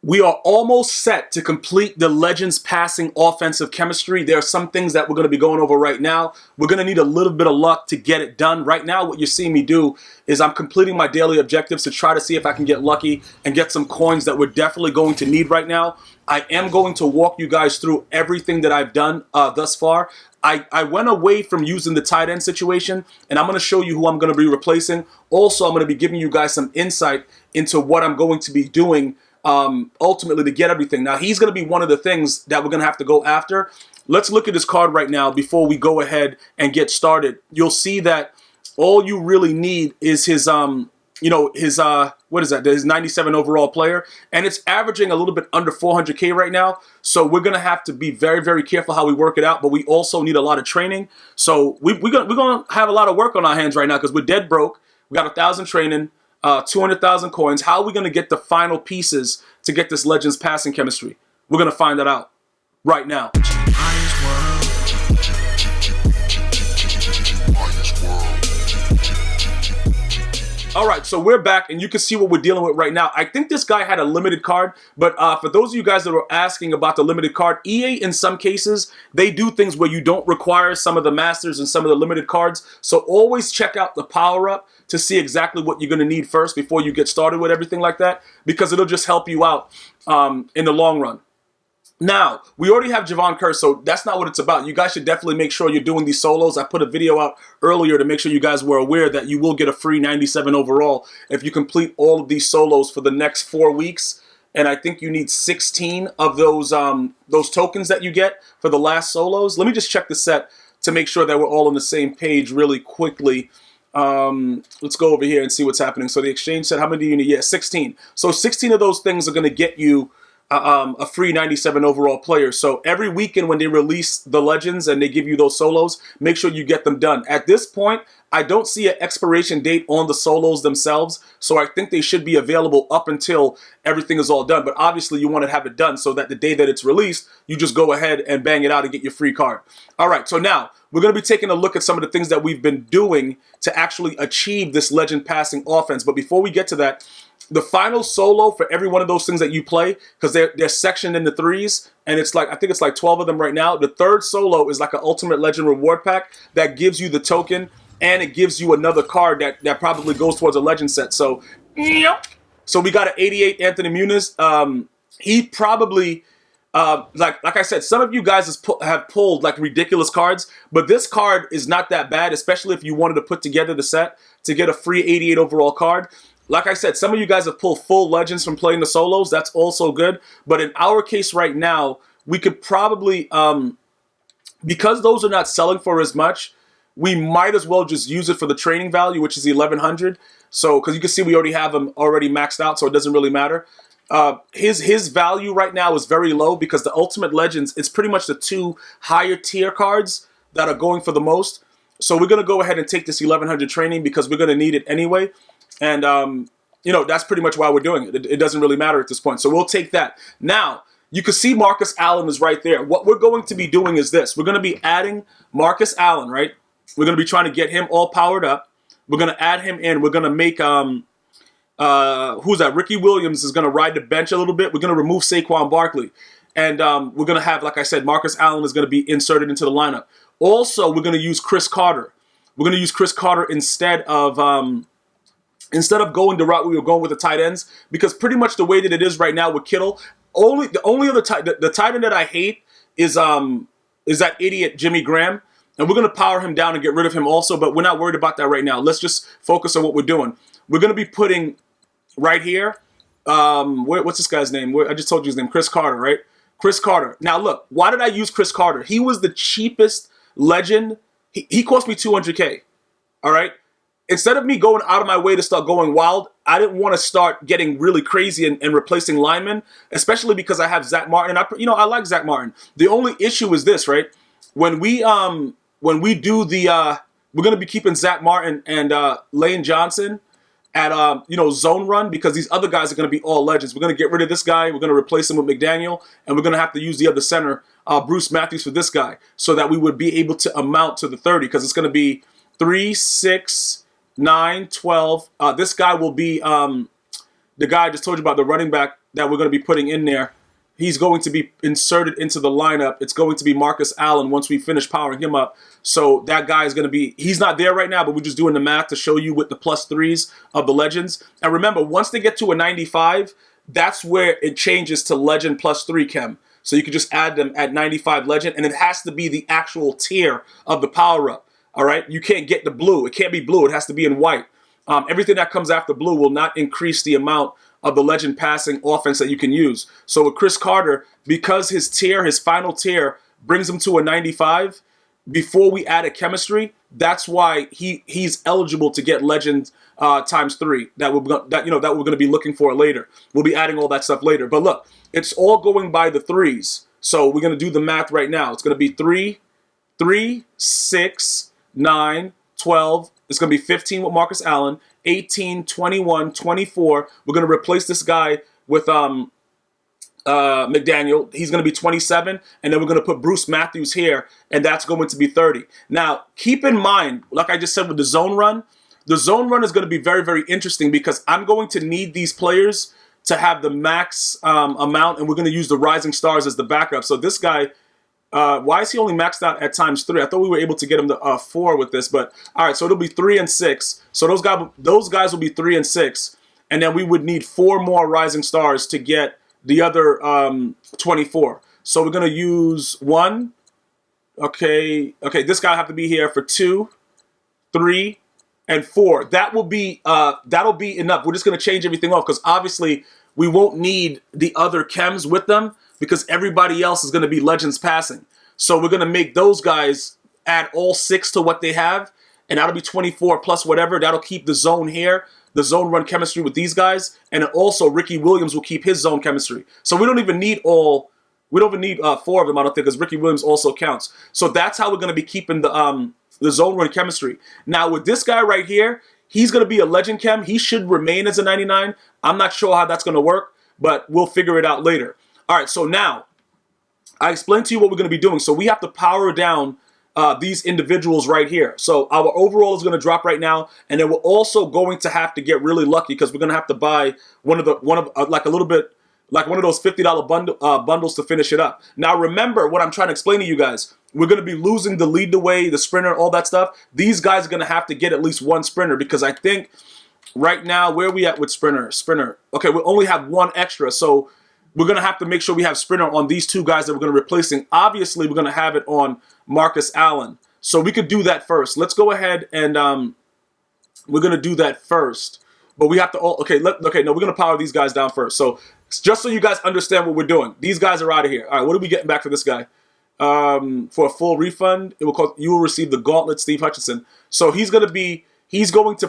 We are almost set to complete the Legends passing offensive chemistry. There are some things that we're going to be going over right now. We're going to need a little bit of luck to get it done. Right now, what you're seeing me do is I'm completing my daily objectives to try to see if I can get lucky and get some coins that we're definitely going to need right now. I am going to walk you guys through everything that I've done thus far. I went away from using the tight end situation, and I'm going to show you who I'm going to be replacing. Also, I'm going to be giving you guys some insight into what I'm going to be doing ultimately to get everything. Now, he's going to be one of the things that we're going to have to go after. Let's look at his card right now before we go ahead and get started. You'll see that all you really need is his, what is that? His 97 overall player, and it's averaging a little bit under 400K right now. So we're going to have to be very, very careful how we work it out, but we also need a lot of training. So we're going to have a lot of work on our hands right now because we're dead broke. We got 1,000 training. 200,000 coins. How are we going to get the final pieces to get this Legends passing chemistry? We're going to find that out right now. All right, so we're back, and you can see what we're dealing with right now. I think this guy had a limited card, but for those of you guys that are asking about the limited card, EA, in some cases, they do things where you don't require some of the masters and some of the limited cards. So always check out the power-up to see exactly what you're going to need first before you get started with everything like that, because it'll just help you out in the long run. Now, we already have Javon Kerr, so that's not what it's about. You guys should definitely make sure you're doing these solos. I put a video out earlier to make sure you guys were aware that you will get a free 97 overall if you complete all of these solos for the next 4 weeks. And I think you need 16 of those tokens that you get for the last solos. Let me just check the set to make sure that we're all on the same page really quickly. Let's go over here and see what's happening. So the exchange said, how many do you need? Yeah, 16. So 16 of those things are going to get you a free 97 overall player. So every weekend when they release the Legends and they give you those solos, make sure you get them done. At this point, I don't see an expiration date on the solos themselves, so I think they should be available up until everything is all done. But obviously, you want to have it done so that the day that it's released, you just go ahead and bang it out and get your free card. All right, so now we're going to be taking a look at some of the things that we've been doing to actually achieve this Legend passing offense. But before we get to that, the final solo for every one of those things that you play, because they're sectioned into threes, and it's like, I think it's like 12 of them right now. The third solo is like an Ultimate Legend reward pack that gives you the token, and it gives you another card that probably goes towards a Legend set. So, so we got an 88 Anthony Muniz. He probably, like I said, some of you guys have pulled like ridiculous cards, but this card is not that bad, especially if you wanted to put together the set to get a free 88 overall card. Like I said, some of you guys have pulled full Legends from playing the solos. That's also good. But in our case right now, we could probably, because those are not selling for as much, we might as well just use it for the training value, which is 1,100. So, because you can see we already have them already maxed out, so it doesn't really matter. His value right now is very low because the Ultimate Legends, it's pretty much the two higher tier cards that are going for the most. So we're going to go ahead and take this 1,100 training because we're going to need it anyway. And, that's pretty much why we're doing it. It doesn't really matter at this point. So we'll take that. Now, you can see Marcus Allen is right there. What we're going to be doing is this. We're going to be adding Marcus Allen, right? We're going to be trying to get him all powered up. We're going to add him in. We're going to make, who's that? Ricky Williams is going to ride the bench a little bit. We're going to remove Saquon Barkley. And we're going to have, like I said, Marcus Allen is going to be inserted into the lineup. Also, we're going to use Chris Carter. We're going to use Chris Carter instead of going the route we were going with the tight ends, because pretty much the way that it is right now with Kittle, the only other tight end that I hate is that idiot Jimmy Graham, and we're going to power him down and get rid of him also, but we're not worried about that right now. Let's just focus on what we're doing. We're going to be putting right here, what's this guy's name? I just told you his name, Chris Carter, right? Chris Carter. Now look, why did I use Chris Carter? He was the cheapest Legend. He cost me 200K, all right? Instead of me going out of my way to start going wild, I didn't want to start getting really crazy and replacing linemen, especially because I have Zach Martin. I like Zach Martin. The only issue is this, right? When we do the, we're going to be keeping Zach Martin and Lane Johnson at, zone run, because these other guys are going to be all Legends. We're going to get rid of this guy. We're going to replace him with McDaniel, and we're going to have to use the other center, Bruce Matthews, for this guy, so that we would be able to amount to the 30, because it's going to be 3, 6, 9, 12. This guy will be the guy I just told you about, the running back. that we're going to be putting in there, he's going to be inserted into the lineup. It's going to be Marcus Allen once we finish powering him up. So that guy is going to be, he's not there right now, but we're just doing the math to show you with the +3s of the legends. And remember, once they get to a 95, that's where it changes to legend +3 chem. So you can just add them at 95 legend, and it has to be the actual tier of the power up. All right, you can't get the blue. It can't be blue. It has to be in white. Everything that comes after blue will not increase the amount of the legend passing offense that you can use. So with Cris Carter, because his tier, his final tier, brings him to a 95, before we add a chemistry, that's why he's eligible to get legend ×3 that we're going to be looking for later. We'll be adding all that stuff later. But look, it's all going by the 3s. So we're going to do the math right now. It's going to be 3, 6, 9, 12. It's going to be 15 with Marcus Allen, 18, 21, 24. We're going to replace this guy with McDaniel. He's going to be 27, and then we're going to put Bruce Matthews here, and that's going to be 30. Now, keep in mind, like I just said with the zone run is going to be very, very interesting because I'm going to need these players to have the max amount, and we're going to use the Rising Stars as the backup. So this guy, why is he only maxed out at ×3? I thought we were able to get him to 4 with this, but all right, so it'll be 3 and 6. So those guys will be 3 and 6, and then we would need 4 more Rising Stars to get the other 24. So we're going to use 1. Okay, this guy will have to be here for 2, 3, and 4. That'll be enough. We're just going to change everything off because obviously we won't need the other chems with them because everybody else is going to be legends passing. So we're going to make those guys add all 6 to what they have, and that'll be 24 plus whatever. That'll keep the zone here, the zone run chemistry with these guys, and then also Ricky Williams will keep his zone chemistry. So we don't even need 4 of them, I don't think, because Ricky Williams also counts. So that's how we're going to be keeping the zone run chemistry. Now with this guy right here, he's going to be a legend chem. He should remain as a 99. I'm not sure how that's going to work, but we'll figure it out later. All right, so now I explained to you what we're going to be doing. So we have to power down these individuals right here. So our overall is going to drop right now, and then we're also going to have to get really lucky because we're going to have to buy one of those $50 bundles to finish it up. Now remember what I'm trying to explain to you guys. We're going to be losing the lead the way, the sprinter, all that stuff. These guys are going to have to get at least 1 sprinter because I think right now, where are we at with sprinter? Okay, we only have 1 extra, so we're going to have to make sure we have sprinter on these 2 guys that we're going to be replacing. Obviously, we're going to have it on Marcus Allen. So we could do that first. Let's go ahead and we're going to do that first. But we have to, no, we're going to power these guys down first. So just so you guys understand what we're doing, these guys are out of here. All right, what are we getting back for this guy? For a full refund, you will receive the Gauntlet Steve Hutchinson. So he's going to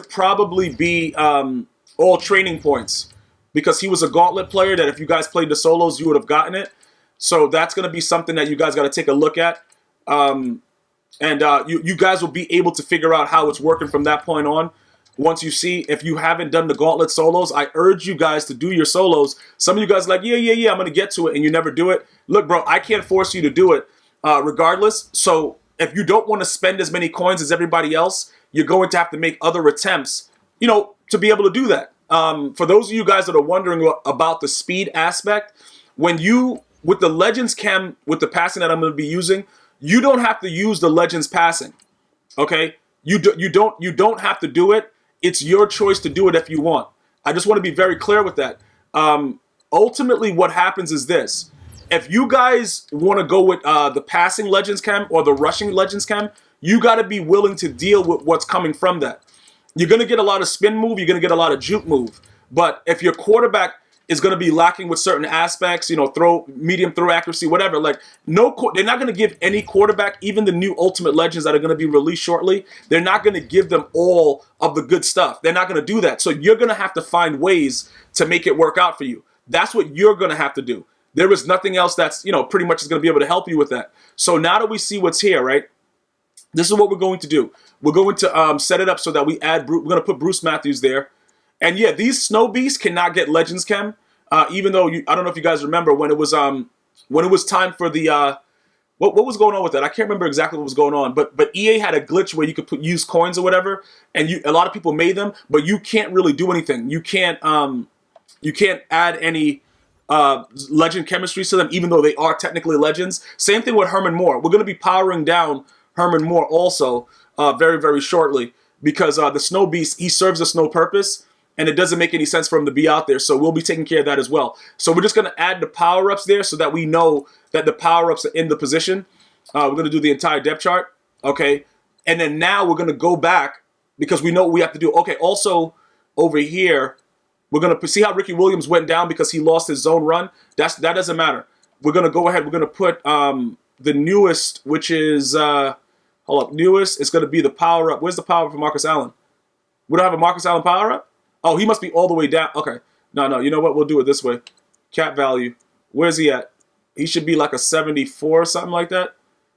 probably be all training points because he was a Gauntlet player that if you guys played the solos, you would have gotten it. So that's going to be something that you guys got to take a look at. You guys will be able to figure out how it's working from that point on. Once you see, if you haven't done the Gauntlet solos, I urge you guys to do your solos. Some of you guys are like, yeah, I'm going to get to it, and you never do it. Look, bro, I can't force you to do it regardless. So if you don't want to spend as many coins as everybody else, you're going to have to make other attempts, to be able to do that. For those of you guys that are wondering about the speed aspect, with the Legends chem, with the passing that I'm going to be using, you don't have to use the Legends passing, okay? You don't have to do it. It's your choice to do it if you want. I just want to be very clear with that. Ultimately, what happens is this. If you guys want to go with the passing Legends chem or the rushing Legends chem, you got to be willing to deal with what's coming from that. You're going to get a lot of spin move. You're going to get a lot of juke move. But if your quarterback is going to be lacking with certain aspects, medium throw accuracy, whatever. Like, they're not going to give any quarterback, even the new Ultimate Legends that are going to be released shortly, they're not going to give them all of the good stuff. They're not going to do that. So you're going to have to find ways to make it work out for you. That's what you're going to have to do. There is nothing else that's, pretty much is going to be able to help you with that. So now that we see what's here, right? This is what we're going to do. We're going to set it up so that we're going to put Bruce Matthews there. And yeah, these Snow Beasts cannot get Legends Chem, even though I don't know if you guys remember when it was time for the what was going on with that. I can't remember exactly what was going on, but EA had a glitch where you could use coins or whatever, and a lot of people made them, but you can't really do anything. You can't add any legend chemistry to them, even though they are technically legends. Same thing with Herman Moore. We're going to be powering down Herman Moore also very, very shortly, because the Snow Beast, he serves us no purpose, and it doesn't make any sense for him to be out there. So we'll be taking care of that as well. So we're just going to add the power-ups there so that we know that the power-ups are in the position. We're going to do the entire depth chart, okay? And then now we're going to go back because we know what we have to do. Okay, also over here, we're going to see how Ricky Williams went down because he lost his zone run. That doesn't matter. We're going to go ahead. We're going to put the newest, which is, hold up, newest. It's going to be the power-up. Where's the power-up for Marcus Allen? We don't have a Marcus Allen power-up? Oh, he must be all the way down. Okay. No, you know what? We'll do it this way. Cap value. Where's he at? He should be like a 74 or something like that.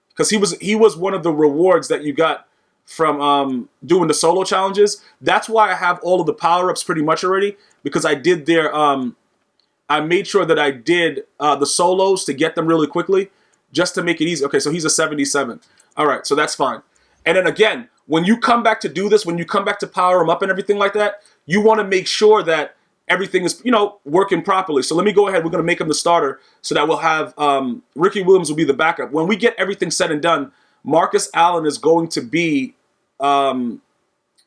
Because he was one of the rewards that you got from doing the solo challenges. That's why I have all of the power-ups pretty much already, because I did their I made sure that I did the solos to get them really quickly just to make it easy. Okay, so he's a 77. All right, so that's fine. And then again, when you come back to do this, when you come back to power him up and everything like that, you want to make sure that everything is, working properly. So let me go ahead. We're going to make him the starter so that we'll have Ricky Williams will be the backup. When we get everything said and done, Marcus Allen is going to be,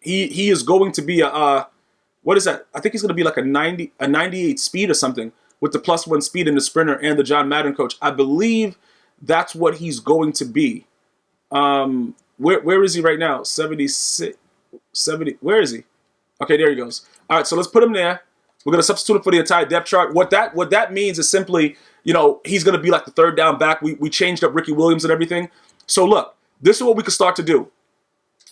he is going to be what is that? I think he's going to be like a 98 speed or something with the +1 speed in the sprinter and the John Madden coach. I believe that's what he's going to be. Where is he right now? 76, 70. Where is he? Okay, there he goes. All right, so let's put him there. We're going to substitute him for the entire depth chart. What that means is simply, he's going to be like the third down back. We changed up Ricky Williams and everything. So look, this is what we can start to do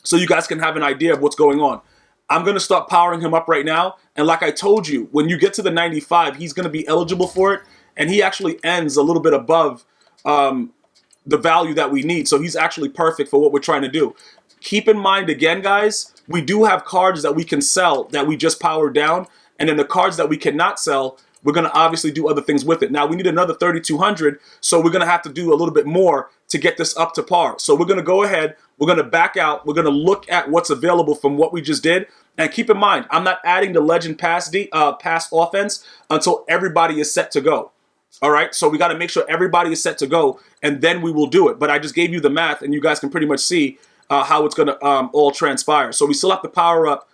so you guys can have an idea of what's going on. I'm going to start powering him up right now. And like I told you, when you get to the 95, he's going to be eligible for it. And he actually ends a little bit above the value that we need. So he's actually perfect for what we're trying to do. Keep in mind, again, guys, we do have cards that we can sell that we just powered down. And then the cards that we cannot sell, we're going to obviously do other things with it. Now, we need another 3,200, so we're going to have to do a little bit more to get this up to par. So we're going to go ahead, we're going to back out, we're going to look at what's available from what we just did. And keep in mind, I'm not adding the legend pass offense until everybody is set to go. All right, so we got to make sure everybody is set to go, and then we will do it. But I just gave you the math, and you guys can pretty much see how it's going to all transpire. So we still have to power up,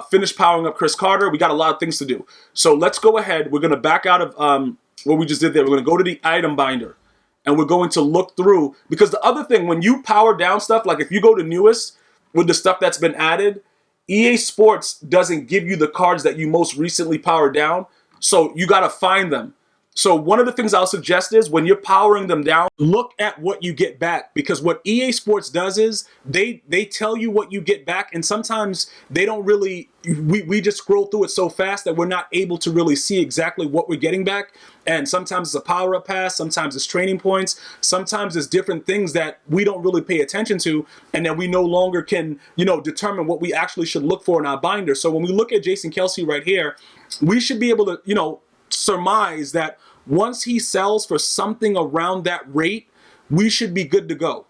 finish powering up Chris Carter. We got a lot of things to do. So let's go ahead. We're going to back out of what we just did there. We're going to go to the item binder, and we're going to look through. Because the other thing, when you power down stuff, like if you go to newest with the stuff that's been added, EA Sports doesn't give you the cards that you most recently powered down. So you got to find them. So one of the things I'll suggest is when you're powering them down, look at what you get back, because what EA Sports does is they tell you what you get back, and sometimes they don't really, we just scroll through it so fast that we're not able to really see exactly what we're getting back. And sometimes it's a power-up pass, sometimes it's training points, sometimes it's different things that we don't really pay attention to, and then we no longer can, determine what we actually should look for in our binder. So when we look at Jason KELCE right here, we should be able to, surmise that once he sells for something around that rate, we should be good to go.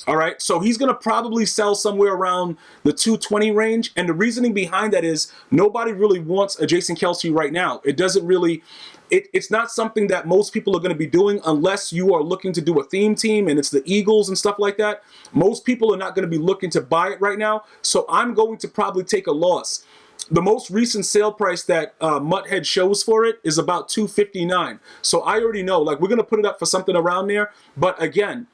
All right, so he's going to probably sell somewhere around the 220 range. And the reasoning behind that is nobody really wants a Jason KELCE right now. It doesn't really, it's not something that most people are going to be doing unless you are looking to do a theme team and it's the Eagles and stuff like that. Most people are not going to be looking to buy it right now. So I'm going to probably take a loss. The most recent sale price that Mutthead shows for it is about $259. So I already know, we're going to put it up for something around there. But again,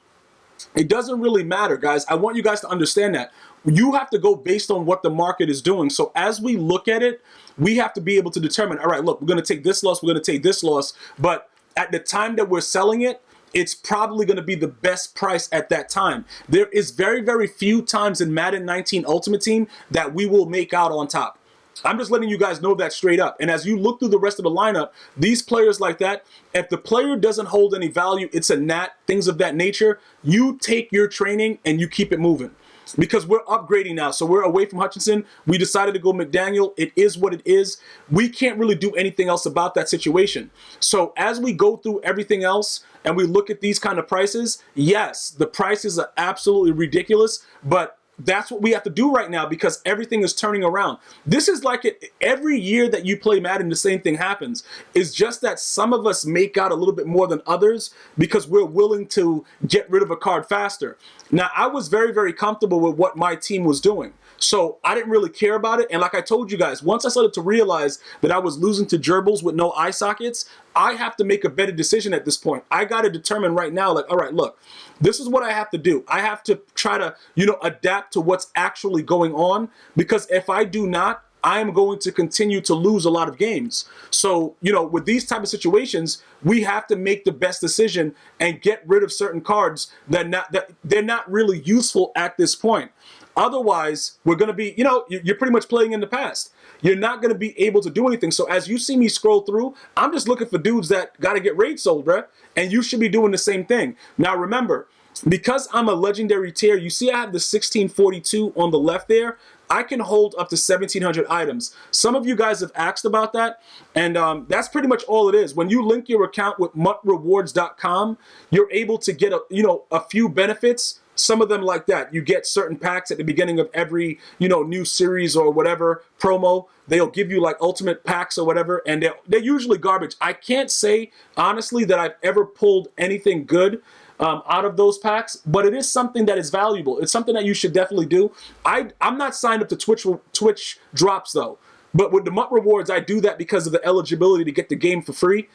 it doesn't really matter, guys. I want you guys to understand that. You have to go based on what the market is doing. So as we look at it, we have to be able to determine, all right, look, we're going to take this loss, we're going to take this loss. But at the time that we're selling it, it's probably going to be the best price at that time. There is very, very few times in Madden 19 Ultimate Team that we will make out on top. I'm just letting you guys know that straight up. And as you look through the rest of the lineup, these players like that, if the player doesn't hold any value, it's a gnat, things of that nature, you take your training and you keep it moving. Because we're upgrading now. So we're away from Hutchinson. We decided to go McDaniel. It is what it is. We can't really do anything else about that situation. So as we go through everything else and we look at these kind of prices, yes, the prices are absolutely ridiculous, but that's what we have to do right now because everything is turning around. This is like every year that you play Madden, the same thing happens. It's just that some of us make out a little bit more than others because we're willing to get rid of a card faster. Now, I was very, very comfortable with what my team was doing. So I didn't really care about it. And like I told you guys, once I started to realize that I was losing to gerbils with no eye sockets, I have to make a better decision at this point. I got to determine right now, like, all right, look, this is what I have to do. I have to try to, adapt to what's actually going on, because if I do not, I am going to continue to lose a lot of games. So, with these type of situations, we have to make the best decision and get rid of certain cards that they're not really useful at this point. Otherwise, we're going to be, you're pretty much playing in the past. You're not going to be able to do anything. So as you see me scroll through, I'm just looking for dudes that got to get raid sold, bruh. And you should be doing the same thing. Now, remember, because I'm a legendary tier, you see I have the 1642 on the left there. I can hold up to 1,700 items. Some of you guys have asked about that, and that's pretty much all it is. When you link your account with MutRewards.com, you're able to get a few benefits. Some of them like that. You get certain packs at the beginning of every, new series or whatever promo. They'll give you like ultimate packs or whatever, and they're usually garbage. I can't say, honestly, that I've ever pulled anything good out of those packs, but it is something that is valuable. It's something that you should definitely do. I'm not signed up to Twitch drops, though. But with the MUT Rewards, I do that because of the eligibility to get the game for free,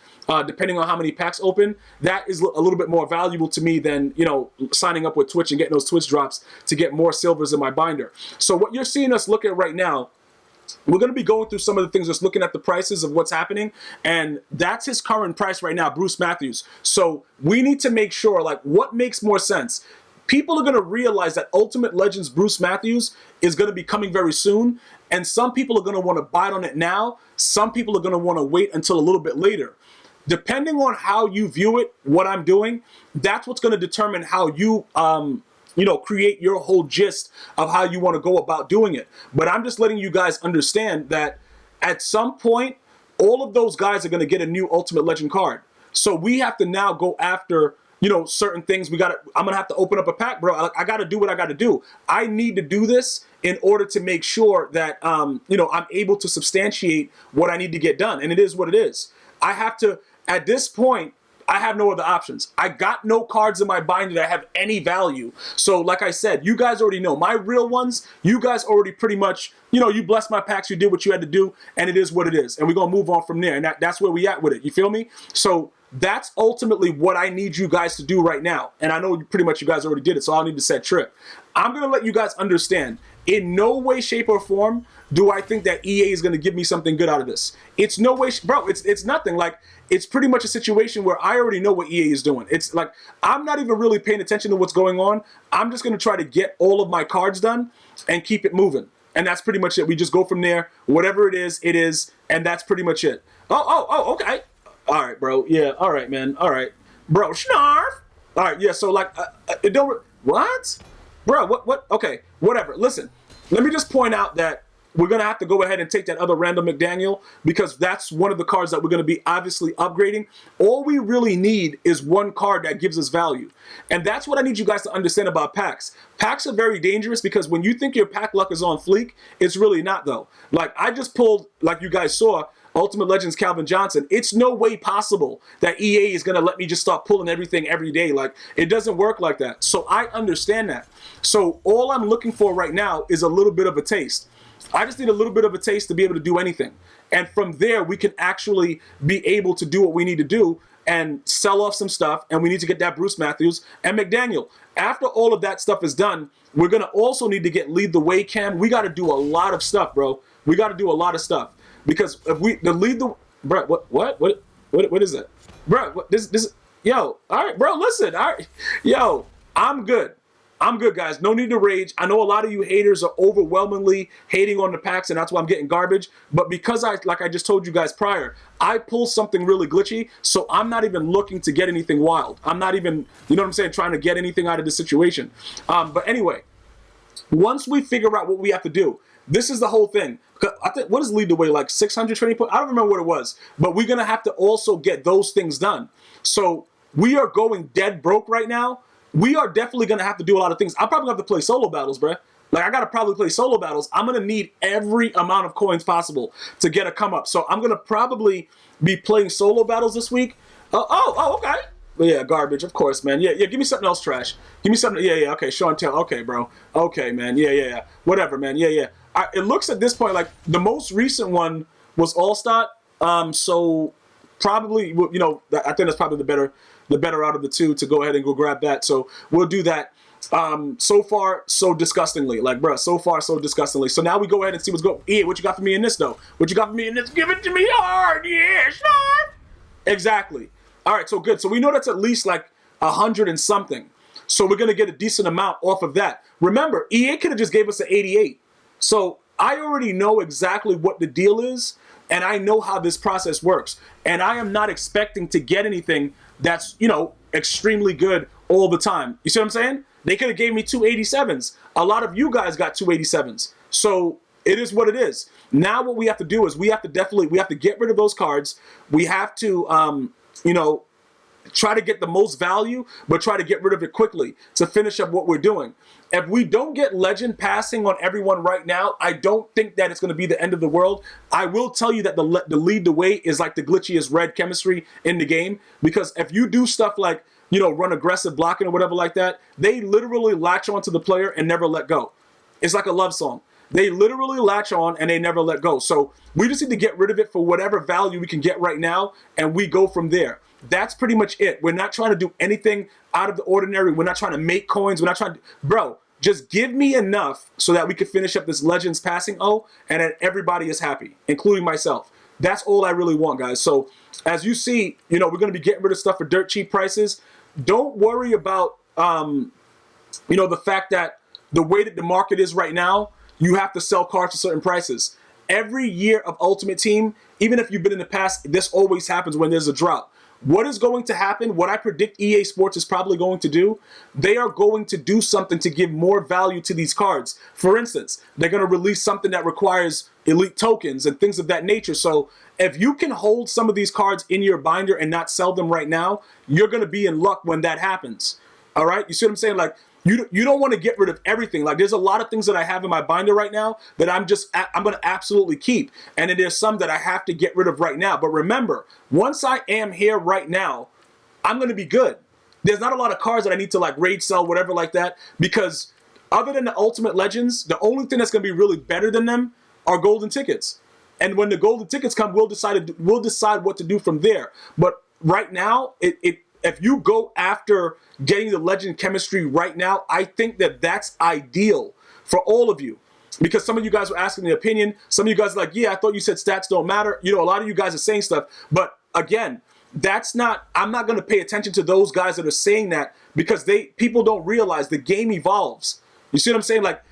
depending on how many packs open. That is a little bit more valuable to me than, signing up with Twitch and getting those Twitch drops to get more silvers in my binder. So what you're seeing us look at right now, we're going to be going through some of the things, just looking at the prices of what's happening, and that's his current price right now, Bruce Matthews. So we need to make sure, like, what makes more sense? People are going to realize that Ultimate Legends Bruce Matthews is going to be coming very soon, and some people are going to want to bite on it now. Some people are going to want to wait until a little bit later. Depending on how you view it, what I'm doing, that's what's going to determine how you, create your whole gist of how you want to go about doing it. But I'm just letting you guys understand that at some point, all of those guys are going to get a new Ultimate Legend card. So we have to now go after, certain things. I'm going to have to open up a pack, bro. I got to do what I got to do. I need to do this in order to make sure that, I'm able to substantiate what I need to get done. And it is what it is. I have to, at this point, I have no other options. I got no cards in my binder that have any value. So like I said, you guys already know. My real ones, you guys already pretty much, you blessed my packs, you did what you had to do, and it is what it is. And we're going to move on from there. And that's where we at with it. You feel me? So that's ultimately what I need you guys to do right now. And I know pretty much you guys already did it, so I'll need to set trip. I'm going to let you guys understand, in no way, shape, or form do I think that EA is going to give me something good out of this. It's no way, bro, it's nothing. Like, it's pretty much a situation where I already know what EA is doing. It's like, I'm not even really paying attention to what's going on. I'm just going to try to get all of my cards done and keep it moving. And that's pretty much it. We just go from there. Whatever it is, and that's pretty much it. Oh, okay. All right, bro. Yeah, all right, man. All right. Bro, snarf. All right, yeah, so like, it don't, what? Bro, what? Okay, whatever. Listen, let me just point out that we're going to have to go ahead and take that other Randall McDaniel, because that's one of the cards that we're going to be obviously upgrading. All we really need is one card that gives us value. And that's what I need you guys to understand about packs. Packs are very dangerous, because when you think your pack luck is on fleek, it's really not, though. Like, I just pulled, like you guys saw, Ultimate Legends Calvin Johnson. It's no way possible that EA is going to let me just start pulling everything every day. Like, it doesn't work like that. So I understand that. So all I'm looking for right now is a little bit of a taste. I just need a little bit of a taste to be able to do anything. And from there, we can actually be able to do what we need to do and sell off some stuff. And we need to get that Bruce Matthews and McDaniel. After all of that stuff is done, we're going to also need to get Lead the Way Cam. We got to do a lot of stuff, bro. We got to do a lot of stuff. Because if bro, what is that? Bro, this, yo, all right, bro, listen, all right, yo, I'm good, guys, no need to rage. I know a lot of you haters are overwhelmingly hating on the packs, and that's why I'm getting garbage, but because like I just told you guys prior, I pull something really glitchy, so I'm not even looking to get anything wild. I'm not even, you know what I'm saying, trying to get anything out of this situation. But anyway, once we figure out what we have to do, this is the whole thing. I think, what is Lead the Way, like 600 training points? I don't remember what it was, but we're going to have to also get those things done. So we are going dead broke right now. We are definitely going to have to do a lot of things. I'm probably going to have to play solo battles, bruh. Like, I got to probably play solo battles. I'm going to need every amount of coins possible to get a come up. So I'm going to probably be playing solo battles this week. Okay. But yeah, garbage, of course, man. Yeah, give me something else, trash. Give me something. Yeah, okay, show and tell. Okay, bro. Okay, man. Yeah. Whatever, man. Yeah. It looks at this point like the most recent one was All-Star. So probably, you know, I think that's probably the better out of the two to go ahead and go grab that. So we'll do that. So far, so disgustingly. Like, bruh, so far, so disgustingly. So now we go ahead and see what's going on. Yeah, what you got for me in this, though? What you got for me in this? Give it to me hard. Yeah, sure. Exactly. All right, so good. So we know that's at least like 100 and something. So we're going to get a decent amount off of that. Remember, EA could have just gave us an 88. So I already know exactly what the deal is, and I know how this process works. And I am not expecting to get anything that's, you know, extremely good all the time. You see what I'm saying? They could have gave me 287s. A lot of you guys got 287s. So it is what it is. Now what we have to do is we have to get rid of those cards. We have to, you know, try to get the most value, but try to get rid of it quickly to finish up what we're doing. If we don't get legend passing on everyone right now, I don't think that it's going to be the end of the world. I will tell you that the lead the way is like the glitchiest red chemistry in the game, because if you do stuff like, you know, run aggressive blocking or whatever like that, they literally latch onto the player and never let go. It's like a love song. They literally latch on and they never let go. So we just need to get rid of it for whatever value we can get right now, and we go from there. That's pretty much it. We're not trying to do anything out of the ordinary. We're not trying to make coins. We're not trying to, bro, just give me enough so that we can finish up this Legends passing and that everybody is happy, including myself. That's all I really want, guys. So as you see, you know, we're going to be getting rid of stuff for dirt cheap prices. Don't worry about, you know, the fact that the way that the market is right now, you have to sell cards to certain prices. Every year of Ultimate Team, even if you've been in the past, this always happens when there's a drop. What is going to happen, what I predict EA Sports is probably going to do, they are going to do something to give more value to these cards. For instance, they're going to release something that requires elite tokens and things of that nature. So if you can hold some of these cards in your binder and not sell them right now, you're going to be in luck when that happens. All right? You see what I'm saying? Like, you don't want to get rid of everything. Like, there's a lot of things that I have in my binder right now that I'm going to absolutely keep. And then there's some that I have to get rid of right now. But remember, once I am here right now, I'm going to be good. There's not a lot of cards that I need to like raid sell, whatever like that, because other than the Ultimate Legends, the only thing that's going to be really better than them are golden tickets. And when the golden tickets come, we'll decide what to do from there. But right now, if you go after getting the legend chemistry right now, I think that that's ideal for all of you. Because some of you guys were asking the opinion. Some of you guys are like, yeah, I thought you said stats don't matter. You know, a lot of you guys are saying stuff. But again, I'm not going to pay attention to those guys that are saying that, because people don't realize the game evolves. You see what I'm saying? Like,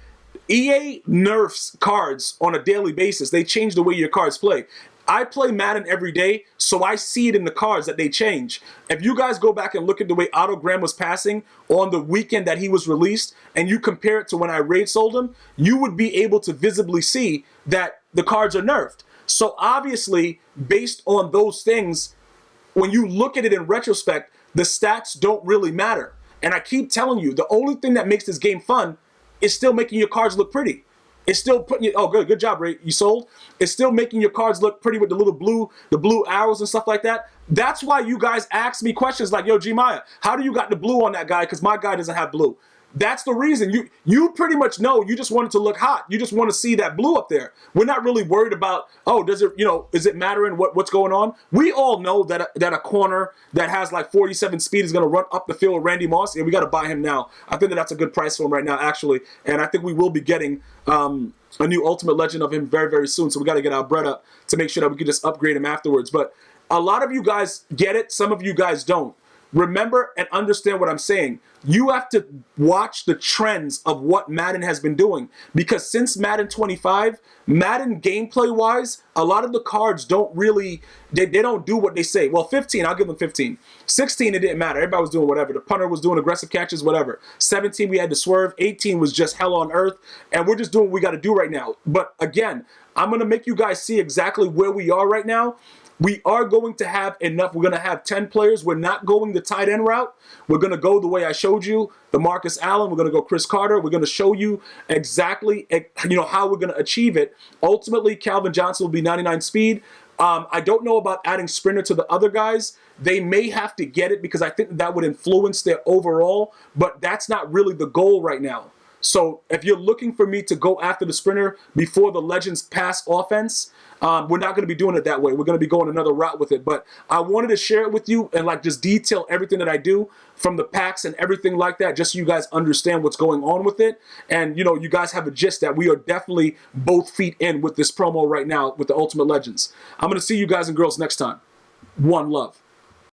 EA nerfs cards on a daily basis. They change the way your cards play. I play Madden every day, so I see it in the cards that they change. If you guys go back and look at the way Otto Graham was passing on the weekend that he was released, and you compare it to when I raid sold him, you would be able to visibly see that the cards are nerfed. So obviously, based on those things, when you look at it in retrospect, the stats don't really matter. And I keep telling you, the only thing that makes this game fun is still making your cards look pretty. It's still putting you, oh, good job, Ray, you sold. It's still making your cards look pretty with the blue arrows and stuff like that. That's why you guys ask me questions like, yo, Gmia, how do you got the blue on that guy? Because my guy doesn't have blue. That's the reason. You pretty much know. You just want it to look hot. You just want to see that blue up there. We're not really worried about, oh, does it, is it mattering what's going on? We all know that a corner that has like 47 speed is going to run up the field with Randy Moss, and we got to buy him now. I think that's a good price for him right now, actually. And I think we will be getting a new Ultimate Legend of him very, very soon. So we got to get our bread up to make sure that we can just upgrade him afterwards. But a lot of you guys get it. Some of you guys don't. Remember and understand what I'm saying. You have to watch the trends of what Madden has been doing. Because since Madden 25, Madden gameplay-wise, a lot of the cards don't really, they don't do what they say. Well, 15, I'll give them 15. 16, it didn't matter. Everybody was doing whatever. The punter was doing aggressive catches, whatever. 17, we had to swerve. 18 was just hell on earth. And we're just doing what we got to do right now. But again, I'm going to make you guys see exactly where we are right now. We are going to have enough. We're going to have 10 players. We're not going the tight end route. We're going to go the way I showed you, the Marcus Allen. We're going to go Chris Carter. We're going to show you exactly, how we're going to achieve it. Ultimately, Calvin Johnson will be 99 speed. I don't know about adding sprinter to the other guys. They may have to get it because I think that would influence their overall, but that's not really the goal right now. So if you're looking for me to go after the sprinter before the Legends pass offense, we're not going to be doing it that way. We're going to be going another route with it. But I wanted to share it with you and just detail everything that I do from the packs and everything like that, just so you guys understand what's going on with it. And, you guys have a gist that we are definitely both feet in with this promo right now with the Ultimate Legends. I'm going to see you guys and girls next time. One love.